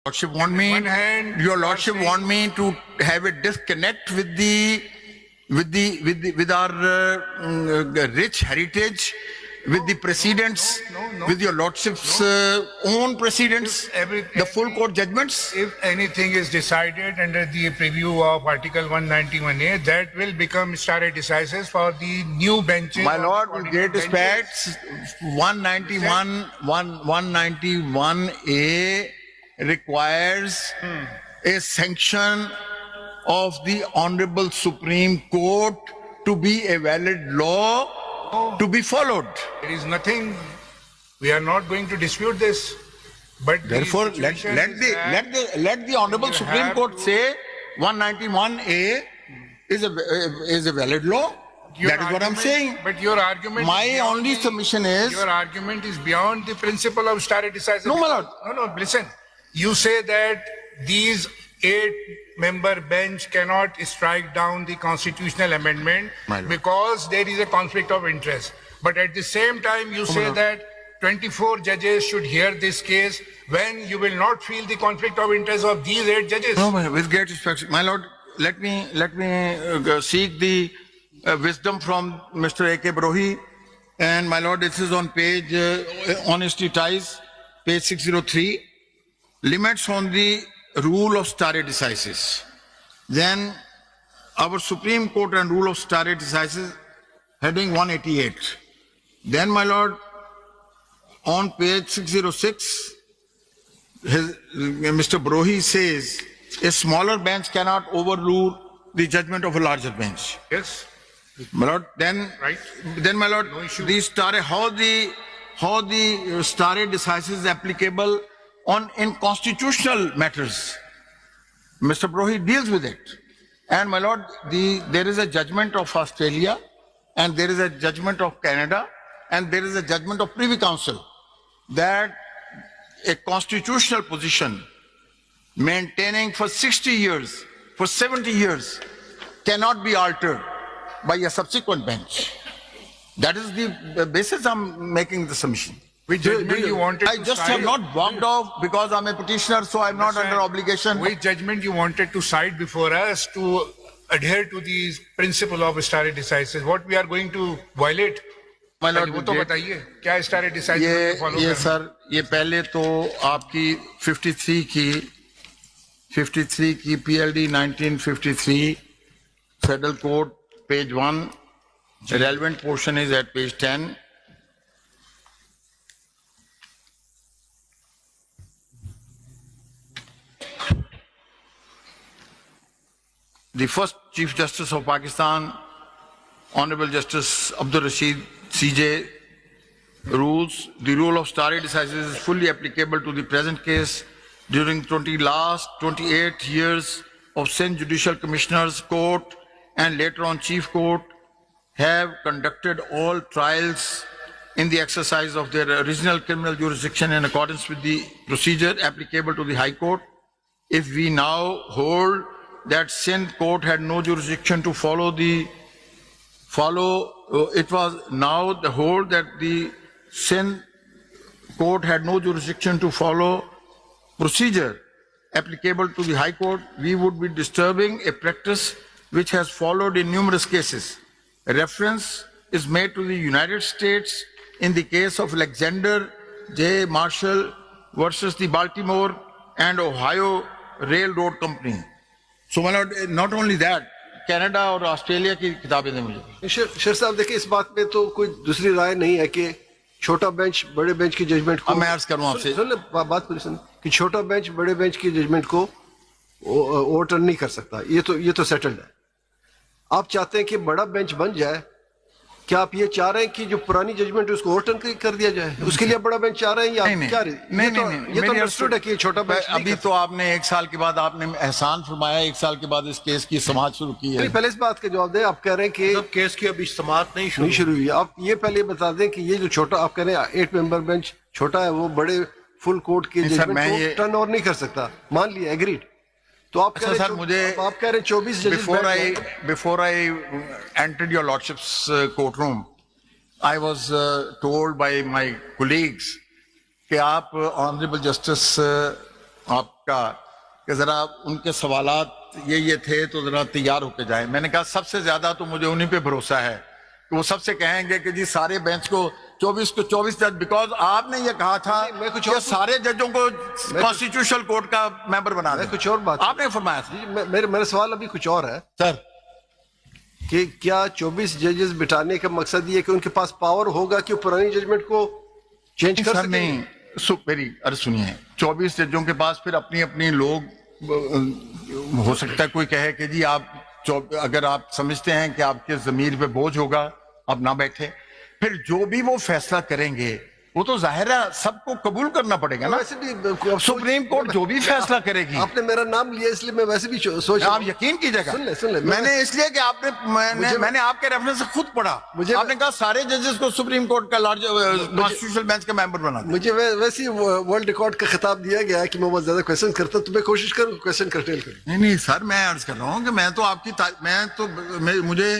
Lordship want me, On one hand, your you are Lordship saying- want me to have a disconnect with our rich heritage, with the precedents, no. with your Lordship's own precedents, the full court judgments. If anything is decided under the preview of Article 191A, that will become stare decisis for the new benches. My or Lord, the with great benches. respect, 191A requires a sanction of the Honorable Supreme Court to be a valid law to be followed. There is nothing, we are not going to dispute this. But the Therefore, let situation is that the Honorable you Supreme have Court to- say 191A is a valid law. your That is what I'm argument- saying. But your argument is My beyond only the- submission is, Your argument is beyond the principle of stare decisis. No, my lord. No, listen. You say that these 8-member bench cannot strike down the constitutional amendment My lord. because there is a conflict of interest. But at the same time, you say lord. that 24 judges should hear this case when you will not feel the conflict of interest of these 8 judges. no, with great respect, my Lord, let me seek the wisdom from Mr. A.K. Brohi. And my Lord, this is on page, Honesty Ties, page 603, limits on the rule of stare decisis. Then our Supreme Court and rule of stare decisis, heading 188. Then, my Lord, on page 606, Mr. Brohi says, a smaller bench cannot overrule the judgment of a larger bench. Yes, My Lord, then, right. then my Lord, No issue. how the stare decisis is applicable in constitutional matters. Mr. Brohi deals with it. And my Lord, there is a judgment of Australia, and there is a judgment of Canada, and there is a judgment of Privy Council that a constitutional position maintaining for 60 years, for 70 years, cannot be altered by a subsequent bench. That is the basis I'm making the submission. Which judgment you wanted I to just cite? have not walked off because I'm a petitioner, so I'm not under obligation. Which judgment you wanted to cite before us to adhere to the principle of stare decisis? What we are going to violate? My Lord, وہ تو بتائیے کیا stare decisis follow یہ کرنا؟ سر یہ پہلے تو آپ کی 53 کی P L D 1953 federal court page 1 relevant portion is at page 10. The first Chief Justice of Pakistan, Honorable Justice Abdul Rashid CJ, rules the rule of stare decisis is fully applicable to the present case. During last 28 years of Sindh Judicial Commissioners Court and later on Chief Court have conducted all trials in the exercise of their original criminal jurisdiction in accordance with the procedure applicable to the High Court. If we now hold that Sindh Court had no jurisdiction to it was now the hold that the Sindh Court had no jurisdiction to follow procedure applicable to the High Court, we would be disturbing a practice which has followed in numerous cases. A reference is made to the United States in the case of Alexander J. Marshall versus the Baltimore and Ohio Railroad Company. So, my Lord, not only that, Canada اور Australia کی کتابیں دیں مجھے. شیر صاحب دیکھیں اس بات میں تو کوئی دوسری رائے نہیں ہے کہ چھوٹا بینچ بڑے بینچ کی ججمنٹ کو میں عرض کروں آپ سے سن لیں بات پوری سن کہ چھوٹا بینچ بڑے بینچ کی ججمنٹ کو اوور ٹرن نہیں کر سکتا. یہ تو سیٹلڈ ہے. آپ چاہتے ہیں کہ بڑا بینچ بن جائے. کیا آپ یہ چاہ رہے ہیں کہ جو پرانی ججمنٹ اس کو اوور ٹرن کر دیا جائے؟ اس کے لیے بڑا بینچ چاہ رہے ہیں یا کیا؟ یہ تو انڈرسٹوڈ ہے کہ یہ چھوٹا بینچ. ابھی تو آپ نے 1 سال کے بعد آپ نے احسان فرمایا 1 سال کے بعد اس کیس کی سماعت شروع کی ہے. پہلے اس بات کا جواب دیں. آپ کہہ رہے ہیں کہ کیس کی ابھی سماعت نہیں شروع ہوئی. آپ یہ پہلے بتا دیں کہ یہ جو چھوٹا آپ کہہ رہے ہیں 8 ممبر بینچ چھوٹا ہے وہ بڑے فل کورٹ کی ججمنٹ کو ٹرن اوور نہیں کر سکتا. مان لیا ایگریڈ. تو آپ کہہ رہے ہیں 24 ججز. Before I entered your lordship's courtroom, I was told by my colleagues کہ آپ آنریبل جسٹس آپ کا کہ ذرا ان کے سوالات یہ تھے تو ذرا تیار ہو کے جائیں. میں نے کہا سب سے زیادہ تو مجھے انہی پہ بھروسہ ہے کہ وہ سب سے کہیں گے کہ جی سارے بینچ کو 24 جج, بیکاز آپ نے یہ کہا تھا میں کچھ کہ اور سارے ججوں کو کانسٹیٹیوشنل کورٹ کا ممبر بنا دیں. کچھ اور بات آپ نے فرمایا تھا. جی میرا سوال ابھی کچھ اور ہے سر کہ کیا 24 ججز بٹانے کا مقصد یہ کہ ان کے پاس پاور ہوگا کہ پرانی ججمنٹ کو چینج کر سر سکیں؟ نہیں, میری عرض سنیے, 24 ججوں کے پاس پھر اپنی اپنی لوگ, ہو سکتا ہے کوئی کہے کہ جی آپ اگر آپ سمجھتے ہیں کہ آپ کے ضمیر پہ بوجھ ہوگا آپ نہ بیٹھے, پھر جو بھی وہ فیصلہ کریں گے وہ تو ظاہر ہے سب کو قبول کرنا پڑے گا نا. ویسے بھی سپریم کورٹ جو بھی فیصلہ کرے گی, آپ نے میرا نام لیا اس لیے میں ویسے بھی سوچ آپ یقین کیجیے گا, سن لیں میں نے اس لیے کہ آپ نے میں نے آپ کے ریفرنس سے خود پڑھا, آپ نے کہا سارے ججز کو سپریم کورٹ کا لارج کانسٹیٹیوشنل بینچ کا ممبر بنا دیں. مجھے ویسے ہی ورلڈ ریکارڈ کا خطاب دیا گیا ہے کہ میں بہت زیادہ کویشچن کرتا ہوں, تو میں کوشش کروں کویشچن کرٹیل کروں. نہیں سر, میں عرض کر رہا ہوں کہ میں تو آپ کی مجھے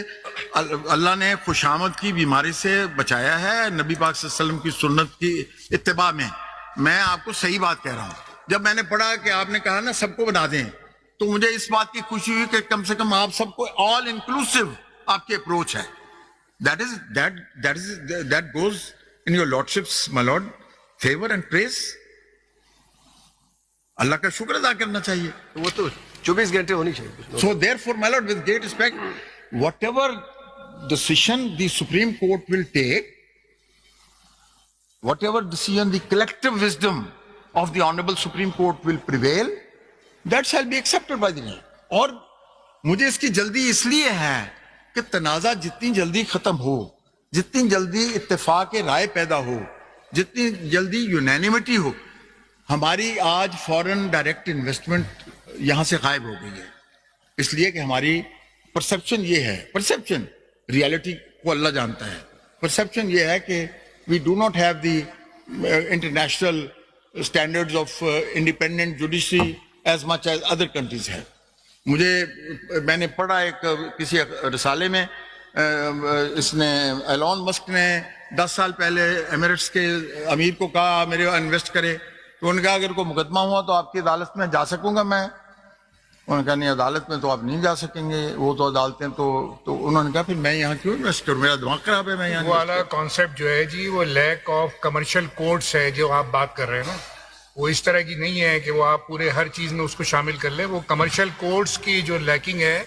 اللہ نے خوشامد کی بیماری سے بچایا ہے نبی پاک صلی اللہ علیہ وسلم کی سنت کی اتباع میں آپ کو صحیح بات کہہ رہا ہوں. جب میں نے پڑھا کہ آپ نے کہا نا سب کو بنا دیں, تو مجھے اس بات کی خوشی ہوئی کہ کم سے کم آپ سب کو آل انکلوسیو آپ کی اپروچ ہے. That goes in your lordships, my lord, favor and praise. اللہ کا شکر ادا کرنا چاہیے. وہ تو 24 گھنٹے ہونی چاہیے. So therefore, my lord, with great respect, whatever decision the Supreme Court will take, whatever decision the collective wisdom of the Honorable Supreme Court will prevail, that shall be accepted by the nation. اور مجھے اس کی جلدی اس لیے ہے کہ تنازع جتنی جلدی ختم ہو, جتنی جلدی اتفاق رائے پیدا ہو, جتنی جلدی یونینیمٹی ہو. ہماری آج فورن ڈائریکٹ انویسٹمنٹ یہاں سے غائب ہو گئی ہے, اس لیے کہ ہماری پرسپشن یہ ہے, پرسپشن ریالٹی کو اللہ جانتا ہے, پرسپشن یہ ہے کہ we do not have the international standards of independent judiciary as much as other countries have. میں نے پڑھا ایک کسی رسالے میں, اس نے ایلون مسک نے 10 سال پہلے ایمریٹس کے امیر کو کہا میرے انویسٹ کرے, تو انہوں نے کہا اگر کوئی مقدمہ ہوا تو آپ کی عدالت میں جا سکوں گا میں. انہوں نے کہا نہیں, عدالت میں تو آپ نہیں جا سکیں گے, وہ تو عدالتیں تو انہوں نے کہا پھر میں یہاں کیوں انویسٹ کروں, میرا دماغ خراب ہے, میں یہاں. وہ والا کانسیپٹ جو ہے جی, وہ لیک آف کمرشل کورٹس ہے جو آپ بات کر رہے ہیں نا, وہ اس طرح کی نہیں ہے کہ وہ آپ پورے ہر چیز میں اس کو شامل کر لیں. وہ کمرشل کورٹس کی جو لیکنگ ہے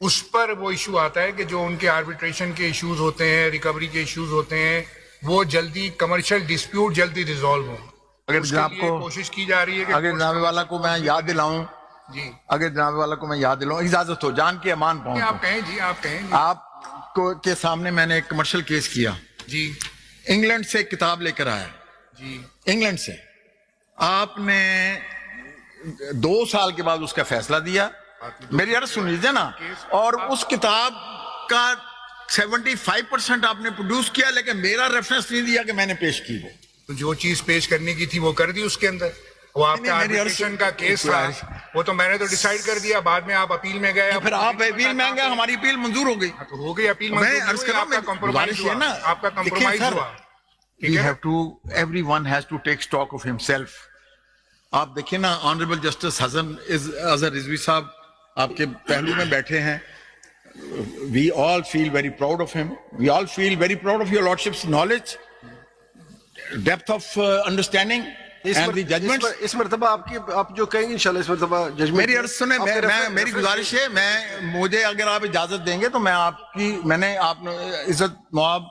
اس پر وہ ایشو آتا ہے کہ جو ان کے آربیٹریشن کے ایشوز ہوتے ہیں, ریکوری کے ایشوز ہوتے ہیں, وہ جلدی کمرشل ڈسپیوٹ جلدی ریزالو ہوں. اگر جناب کو کوشش کی جا رہی ہے کہ اگر جناب والا کو میں یاد دلاؤں, جی اگر جناب والا کو میں یاد دلاؤں, اجازت ہو جان کے امان پہنچ, آپ کہیں جی, آپ کہیں جی. آپ کو کے سامنے میں نے ایک کمرشل کیس کیا, جی انگلینڈ سے کتاب لے کر آیا, جی انگلینڈ سے. آپ نے 2 سال کے بعد اس کا فیصلہ دیا, میری عرض سن لیجیے نا, اور اس کتاب کا 75% آپ نے پروڈیوس کیا, لیکن میرا ریفرنس نہیں دیا کہ میں نے پیش کی. وہ تو جو چیز پیش کرنے کی تھی وہ کر دی اس کے اندر. وہ آپ کا آربیٹریشن کا کیس تھا, وہ تو میں نے تو ڈیسائیڈ کر دیا, بعد میں آپ اپیل میں گئے, پھر آپ اپیل میں گئے, ہماری اپیل منظور ہو گئی. تو ہو گئی اپیل, میں عرض کر رہا ہوں, کمپرومائز ہوا نا, آپ کا کمپرومائز ہوا. Everyone has to take stock of himself. آپ دیکھیں نا, آنریبل جسٹس حسن اظہر رضوی صاحب آپ کے پہلو میں بیٹھے ہیں. We all feel very proud of him. We all feel very proud of your lordship's knowledge, depth of understanding and the judgments. اس مرتبہ آپ جو کہیں گے انشاءاللہ اس مرتبہ ججمنٹ. میری عرض سنیں, میری گزارش ہے, مجھے اگر آپ اجازت دیں گے تو میں نے آپ عزت مواب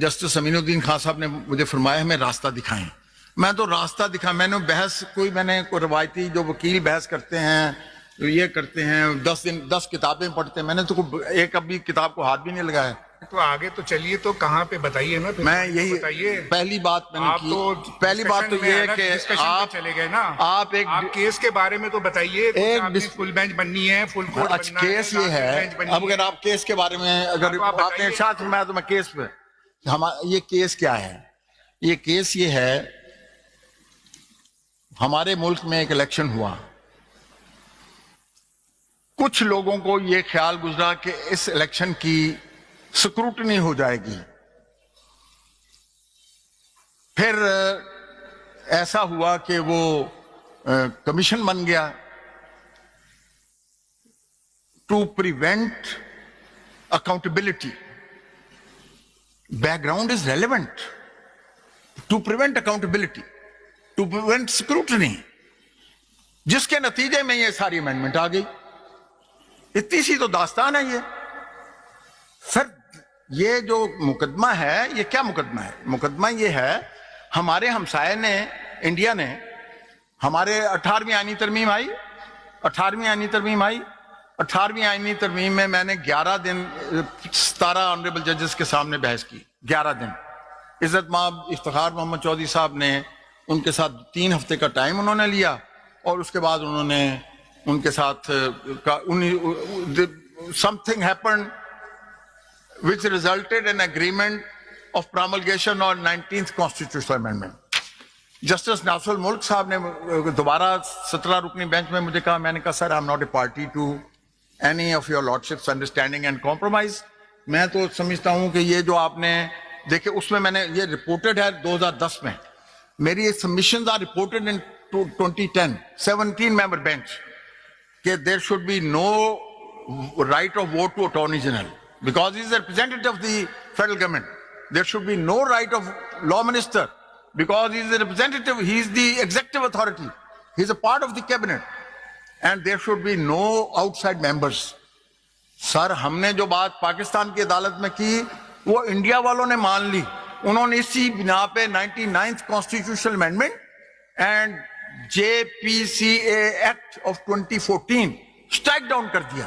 جسٹس امین الدین خان صاحب نے مجھے فرمایا ہمیں راستہ دکھائیں. میں تو راستہ میں نے بحث میں نے کوئی روایتی جو وکیل بحث کرتے ہیں, یہ کرتے ہیں, 10 کتابیں پڑھتے ہیں, میں نے تو ایک ابھی کتاب کو ہاتھ بھی نہیں لگایا. تو آگے تو چلیے, تو کہاں پہ بتائیے نا. میں یہی پہلی بات میں نے کی, پہلی بات تو یہ ہے کہ آپ چلے گئے نا, آپ ایک کیس کے بارے میں تو بتائیے. فل بینچ بننی ہے, فل کورٹ بننا ہے. کیس یہ ہے, اب اگر آپ کیس کے بارے میں اگر آپ نے ارشاد فرمایا تو میں کیس پہ, یہ کیس کیا ہے, یہ کیس یہ ہے, ہمارے ملک میں ایک الیکشن ہوا, کچھ لوگوں کو یہ خیال گزرا کہ اس الیکشن کی سکروٹنی ہو جائے گی. پھر ایسا ہوا کہ وہ کمیشن بن گیا to prevent accountability. Background is relevant to prevent accountability, to prevent scrutiny, جس کے نتیجے میں یہ ساری امینڈمنٹ آ گئی. اتنی سی تو داستان ہے یہ. سر یہ جو مقدمہ ہے یہ کیا مقدمہ ہے؟ مقدمہ یہ ہے ہمارے ہمسائے نے, انڈیا نے, ہمارے 18ویں آئینی ترمیم آئی, 18ویں آئینی ترمیم آئی. 18ویں آئینی ترمیم میں میں نے 11 دن 17 آنریبل ججز کے سامنے بحث کی. 11 دن. عزت مآب افتخار محمد چودھری صاحب نے ان کے ساتھ 3 ہفتے کا ٹائم انہوں نے لیا, اور اس کے بعد انہوں نے ان کے ساتھ something happened which resulted in agreement of promulgation on 19th constitutional amendment. Justice Nasir ul-Mulk صاحب نے دوبارہ 17 رکنی بینچ میں مجھے کہا, میں نے کہا sir I am not a party to any of your lordships understanding and compromise. میں تو سمجھتا ہوں کہ یہ جو آپ نے دیکھے اس میں نے یہ رپورٹڈ ہے 2010 میں, میری submissions are reported in 2010 17 member bench کہ there should be no right of vote to Attorney General because he is a representative of the federal government. There should be no right of law minister because he is a representative, he is the executive authority, he is a part of the cabinet, and there should be no outside members. سر ہم نے جو بات پاکستان کی عدالت میں کی وہ India والوں نے مان لی. انہوں نے اسی بنا پہ 99th constitutional amendment and JPCA Act of 2014 strike down کر دیا,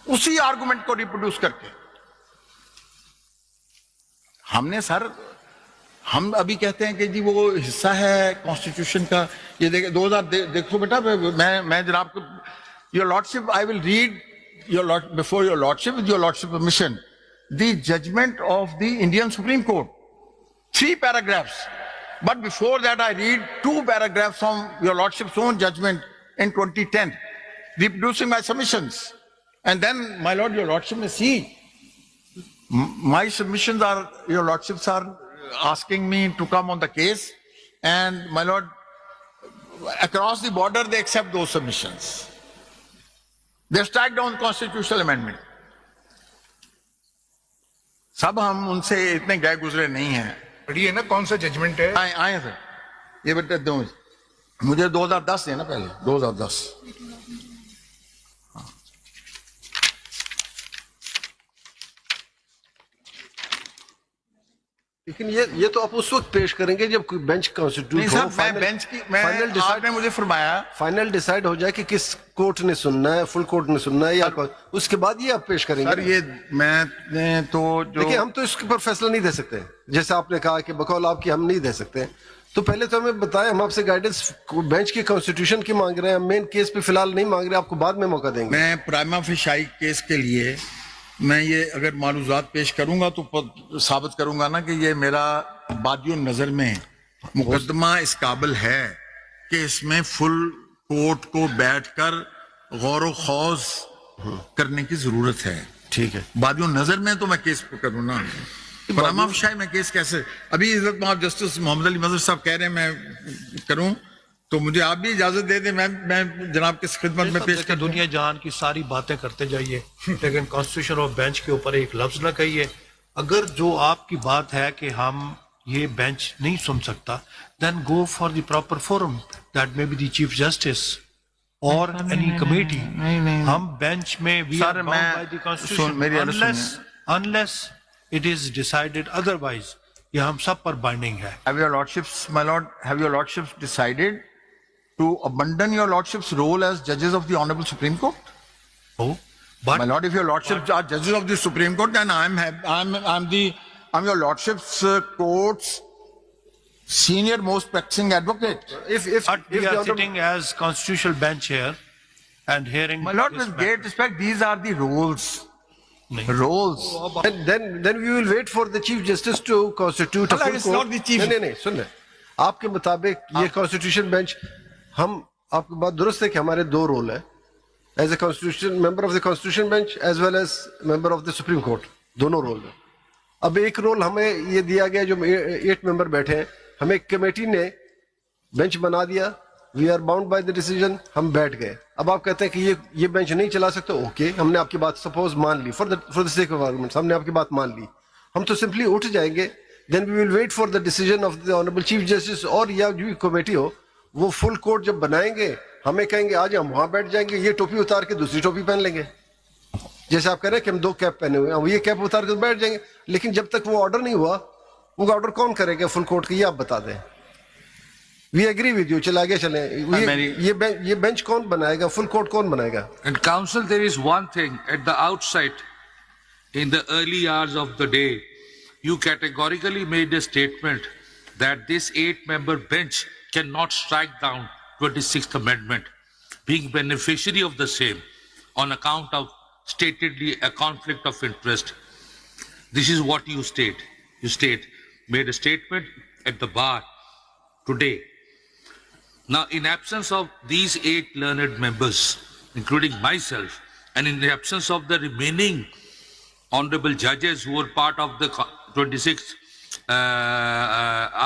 اسی آرگومنٹ کو ریپروڈیوس کر کے. ہم نے سر ہم ابھی کہتے ہیں کہ جی وہ حصہ ہے کانسٹیٹیوشن کا. یہ دیکھیں 2000 دیکھو بیٹا, میں جناب کو your lordship I will read before your lordship with your lordship permission the judgment of the Indian Supreme Court, 3 paragraphs. But before that I read 2 paragraphs from your lordship's own judgment in 2010 reproducing my submissions, and then my lord, your lordship may see my submissions are, your lordships are asking me to come on the case, and my lord, across the border they accept those submissions. They strike down constitutional amendment. سب ہم ان سے اتنے گئے گزرے نہیں ہیں. پڑھیے نا کون سا ججمنٹ ہے. آئے سر یہ بیٹا دو مجھے 2010 ہے نا, پہلے 2010. لیکن یہ تو آپ اس وقت پیش کریں گے جب کوئی بینچ کانسٹیٹیوٹ ہو, آپ نے مجھے فرمایا فائنل ڈیسائیڈ ہو جائے کہ کس کورٹ نے سننا ہے, فل کورٹ نے سننا ہے, یا اس کے بعد یہ آپ پیش کریں گے. سر یہ میں نے تو دیکھیں ہم تو اس کے پر فیصلہ نہیں دے سکتے, جیسے آپ نے کہا کہ بقول آپ کی ہم نہیں دے سکتے. تو پہلے تو ہمیں بتائیں, ہم آپ سے گائیڈنس بینچ کی کانسٹیٹیوشن کی مانگ رہے ہیں, ہم مین کیس پہ فی الحال نہیں مانگ رہے, آپ کو بعد میں موقع دیں گے. میں پرائما فیشائی کیس کے لیے میں یہ اگر معلومات پیش کروں گا تو ثابت کروں گا نا کہ یہ میرا بادی نظر میں مقدمہ اس قابل ہے کہ اس میں فل کورٹ کو بیٹھ کر غور و خوض کرنے کی ضرورت ہے. ٹھیک ہے, بادی نظر میں تو میں کیس کروں نا, پرائما فیشائی میں کیس کیسے. ابھی عزت مآب جسٹس محمد علی مظہر صاحب کہہ رہے ہیں میں کروں, تو مجھے آپ بھی اجازت دے دیں, میں جناب کی خدمت میں پیش کر. دنیا جہان کی ساری باتیں کرتے جائیے لیکن کانسٹیٹیوشن آف بینچ کے اوپر ایک لفظ نہ کہیے. اگر جو آپ کی بات ہے کہ ہم یہ بینچ نہیں سن سکتا, then go for the proper forum, that may be the chief justice اور اینی کمیٹی. ہم بینچ میں we are bound by the constitution unless it is decided otherwise. یہ ہم سب پر بائنڈنگ ہے. Have your lordships, my lord, have your lordships decided to abandon your lordship's role as judges of the Honorable Supreme Court? Oh, but My lord, if your lordships are judges of the Supreme Court, then I'm your lordship's court's senior most practicing advocate. if but we the are honorable- sitting as constitutional bench here and hearing My lord, this with matter. great respect, these are the rules. نہیں. Rules. then we will wait for the chief justice to constitute a Allah, full it's court. not the chief- نہیں سن لیں, آپ کے مطابق یہ constitution bench, ہم آپ کی بات درست ہے کہ ہمارے 2 رول ہیں, as a constitution member of the constitution bench as well as member of the supreme court, دونوں رول ہیں. اب ایک رول ہمیں یہ دیا گیا, جو 8 ممبر بیٹھے ہیں, ہمیں ایک کمیٹی نے بینچ بنا دیا we are bound by the decision. ہم بیٹھ گئے. اب آپ کہتے ہیں کہ یہ بینچ نہیں چلا سکتے. اوکے, ہم نے آپ کی بات سپوز مان لی, for the sake of arguments ہم نے آپ کی بات مان لی. ہم تو سمپلی اٹھ جائیں گے. Then we will wait for the decision of the honourable chief justice. اور یا جو کمیٹی ہو وہ فل کوٹ جب بنائیں گے ہمیں کہیں گے آج ہم وہاں بیٹھ جائیں گے, یہ ٹوپی اتار کے دوسری ٹوپی پہن لیں گے. جیسے آپ کہہ رہے ہیں کہ ہم 2 کیپ پہنے ہوئے ہیں, ہم یہ کیپ اتار کے بیٹھ جائیں گے. لیکن جب تک وہ آرڈر نہیں ہوا, وہ آرڈر کون کرے گا فل کوٹ کا, یہ آپ بتا دیں. We agree with you. چل آگے چلیں. یہ بینچ کون بنائے گا, فل کوٹ کون بنائے گا؟ And counsel, there is one thing at the outset, in the early hours of the day, you categorically made a statement that this 8-member bench cannot strike down 26th Amendment, being beneficiary of the same on account of statedly a conflict of interest. This is what you state. You made a statement at the bar today. Now, in absence of these 8 learned members, including myself, and in the absence of the remaining honorable judges who were part of the 26th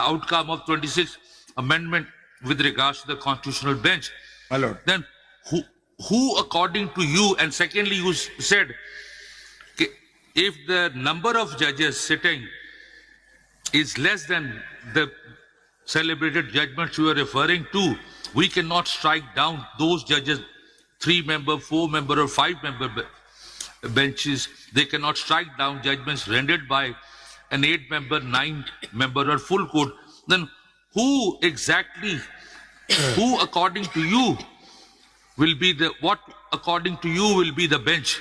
outcome of 26th Amendment with regards to the constitutional bench, My lord. then who according to you, and secondly you said if the number of judges sitting is less than the celebrated judgments you are referring to, we cannot strike down those judges, 3-member, 4-member or 5-member benches. They cannot strike down judgments rendered by an 8-member, 9-member or full court. Then who exactly, who according to you will be what according to you will be the bench?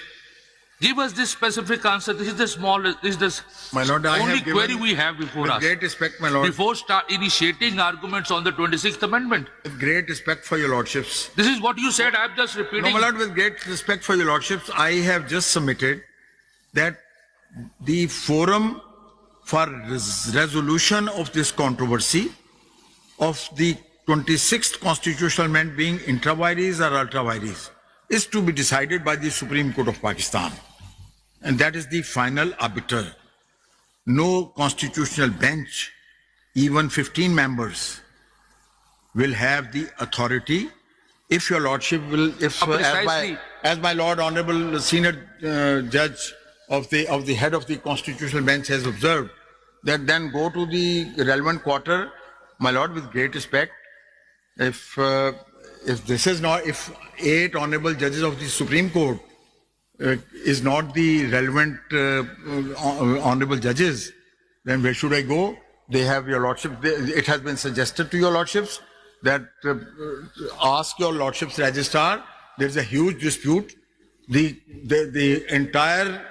Give us this specific answer. This is the smallest, this is the My lord, I only have given, query we have before with us. great respect, my lord, Before initiating arguments on the 26th Amendment. with great respect for your lordships. This is what you said. I'm just No, repeating. my lord, with great respect for your lordships, I have just submitted that the forum for resolution of this controversy of the 26th constitutional amendment being intra vires or ultra vires is to be decided by the Supreme Court of Pakistan. And that is the final arbiter. No constitutional bench, even 15 members, will have the authority. If your lordship will, Precisely. as my lord honorable senior judge of the head of the constitutional bench has observed, that then go to the relevant quarter, my lord, with great respect. If this is not, if 8 honorable judges of the Supreme Court is not the relevant honorable judges, then where should I go? They have your lordship. It has been suggested to your lordships that ask your lordship's registrar. There's a huge dispute. The entire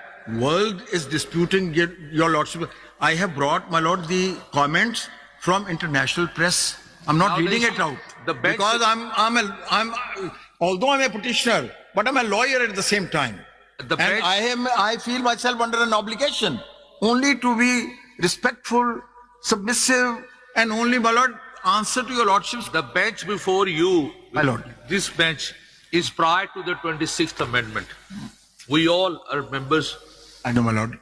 world is disputing your lordship. I have brought, my lord, the comments from international press. I'm not Now reading the it out bench- because although I'm a petitioner, but I'm a lawyer at the same time. The bench- I feel myself under an obligation only to be respectful, submissive, and only, my lord, answer to your lordships. The bench before you, My lord. this bench is prior to the 26th Amendment. We all are members. I know, my lord.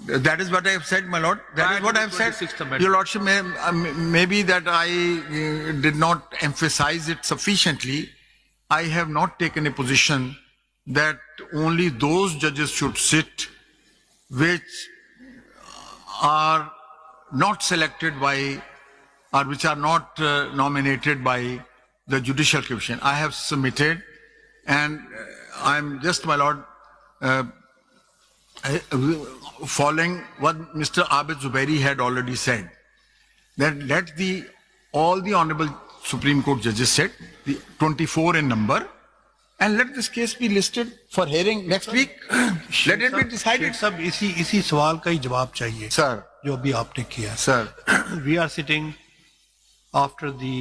That is what I have said, my lord. That Prior is what to I the have said. 26th Amendment. Your lordship, maybe that I did not emphasize it sufficiently. I have not taken a position that only those judges should sit which are not selected by or which are not nominated by the Judicial Commission. I have submitted, and I'm just, my lord, following what Mr. Abid Zubairi had already said, that let all the honorable Supreme Court judges sit, the 24 in number, and let this case be listed for hearing next week. Let it be decided. شیخ صاحب اسی سوال کا ہی جواب چاہیے Sir, جو ابھی آپ نے کیا. sir. We are sitting after the